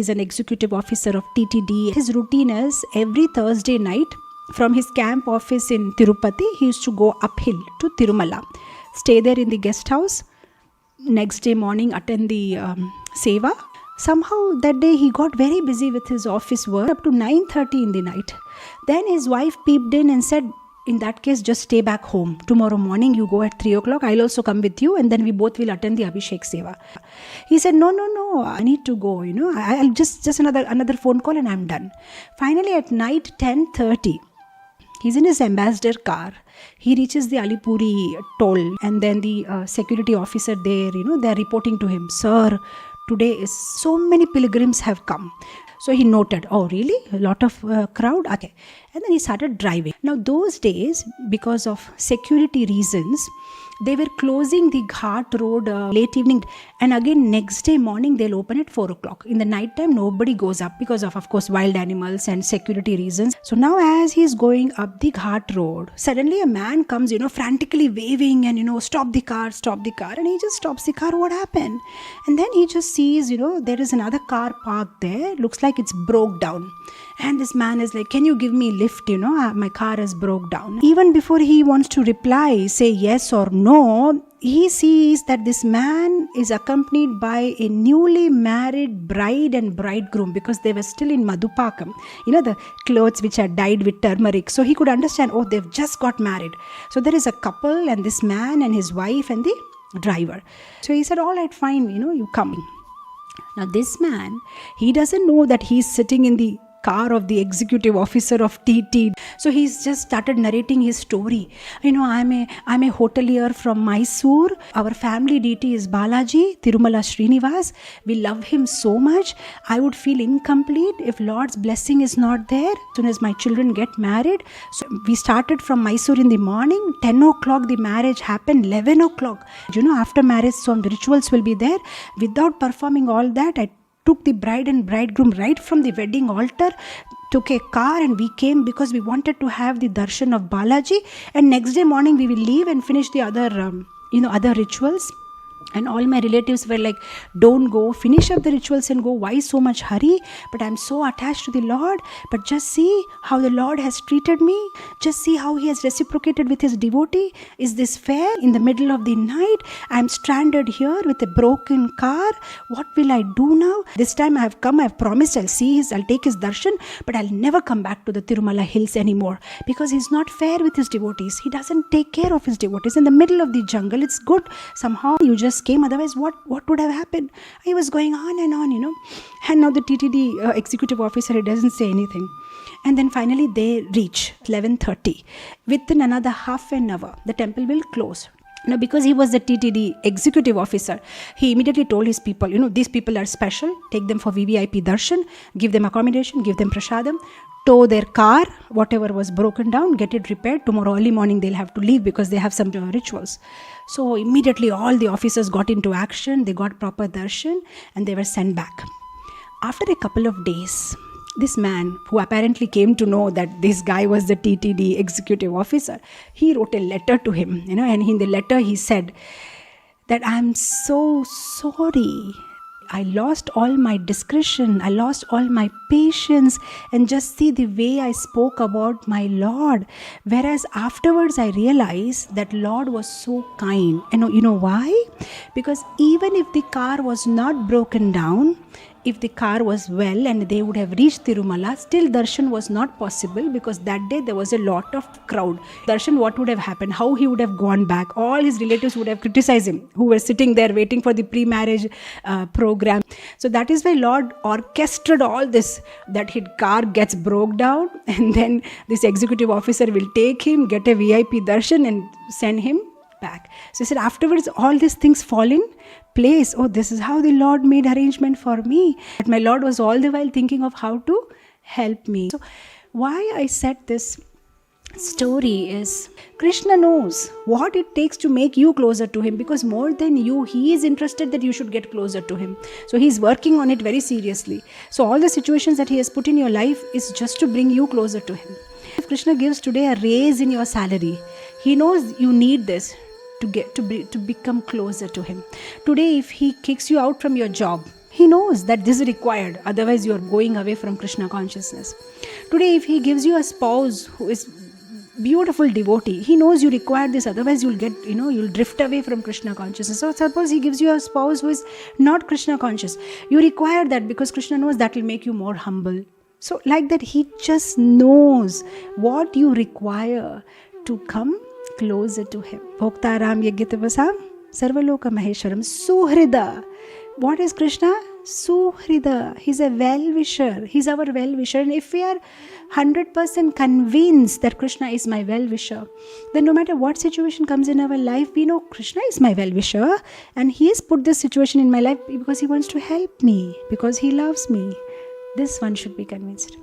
He's an executive officer of TTD. His routine is every Thursday night from his camp office in Tirupati, he used to go uphill to Tirumala, stay there in the guest house. Next day morning, attend the seva. Somehow that day he got very busy with his office work up to 9:30 in the night. Then his wife peeped in and said, in that case, just stay back home. Tomorrow morning you go at 3 o'clock. I'll also come with you and then we both will attend the Abhishek Seva. He said, no, I need to go. I'll just another phone call and I'm done. Finally at night 10:30, he's in his ambassador car. He reaches the Alipuri toll and then the security officer there, they're reporting to him, sir, today is so many pilgrims have come. So he noted, oh really? A lot of crowd? Okay. And then he started driving. Now those days, because of security reasons, they were closing the Ghat road late evening, and again next day morning they'll open at 4 o'clock. In the night time nobody goes up because of course wild animals and security reasons. So now as he's going up the Ghat road, suddenly a man comes, frantically waving and stop the car, and he just stops the car. What happened? And then he just sees, there is another car parked there, looks like it's broke down. And this man is like, can you give me lift, my car is broke down. Even before he wants to reply, say yes or no, he sees that this man is accompanied by a newly married bride and bridegroom, because they were still in Madhupakam, the clothes which are dyed with turmeric. So he could understand, oh, they've just got married. So there is a couple and this man and his wife and the driver. So he said, all right, fine, you come. Now this man, he doesn't know that he's sitting in the car of the executive officer of TT. So he's just started narrating his story. I'm a hotelier from Mysore. Our family deity is Balaji, Tirumala Srinivas. We love him so much. I would feel incomplete if Lord's blessing is not there. As soon as my children get married. So we started from Mysore in the morning. 10 o'clock the marriage happened. 11 o'clock. After marriage some rituals will be there. Without performing all that, I took the bride and bridegroom right from the wedding altar, took a car, and we came because we wanted to have the darshan of Balaji, and next day morning we will leave and finish the other other rituals. And all my relatives were like, don't go, finish up the rituals and go. Why so much hurry? But I'm so attached to the Lord. But just see how the Lord has treated me. Just see how he has reciprocated with his devotee. Is this fair? In the middle of the night, I'm stranded here with a broken car. What will I do now? This time I have come, I have promised I'll take his darshan, but I'll never come back to the Tirumala hills anymore, because he's not fair with his devotees. He doesn't take care of his devotees. In the middle of the jungle, it's good. Somehow you just came, otherwise what would have happened? He was going on, and now the TTD executive officer, he doesn't say anything. And then finally they reach 11:30. Within another half an hour the temple will close. Now because he was the TTD executive officer, he immediately told his people, these people are special, take them for VVIP darshan, give them accommodation, give them prasadam, tow their car, whatever was broken down, get it repaired. Tomorrow early morning they'll have to leave because they have some rituals. So immediately all the officers got into action, they got proper darshan and they were sent back. After a couple of days, this man, who apparently came to know that this guy was the TTD executive officer, he wrote a letter to him, and in the letter he said that I'm so sorry. I lost all my discretion, I lost all my patience, and just see the way I spoke about my Lord. Whereas afterwards I realized that Lord was so kind. And you know why? Because even if the car was not broken down, if the car was well and they would have reached Tirumala, still darshan was not possible because that day there was a lot of crowd. Darshan, what would have happened? How he would have gone back? All his relatives would have criticized him, who were sitting there waiting for the pre-marriage program. So that is why Lord orchestrated all this, that his car gets broke down and then this executive officer will take him, get a VIP darshan and send him back. So he said afterwards all these things fall in place. Oh, this is how the Lord made arrangement for me. But my Lord was all the while thinking of how to help me. So why I said this story is Krishna knows what it takes to make you closer to him, because more than you, he is interested that you should get closer to him. So he's working on it very seriously. So all the situations that he has put in your life is just to bring you closer to him. If Krishna gives today a raise in your salary, he knows you need this to become closer to him. Today if he kicks you out from your job, He knows that this is required, otherwise you are going away from Krishna consciousness. Today, if he gives you a spouse who is beautiful devotee, he knows you require this, otherwise you'll get, you'll drift away from Krishna consciousness. So suppose he gives you a spouse who is not Krishna conscious, you require that because Krishna knows that will make you more humble. So like that, he just knows what you require to come closer to him. Bhoktaram Yajnatapasam Sarvaloka Maheshwaram Suhrida. What is Krishna? Suhrida. He's a well-wisher. He's our well-wisher. And if we are 100% convinced that Krishna is my well-wisher, then no matter what situation comes in our life, we know Krishna is my well-wisher and he has put this situation in my life because he wants to help me, because he loves me. This one should be convinced.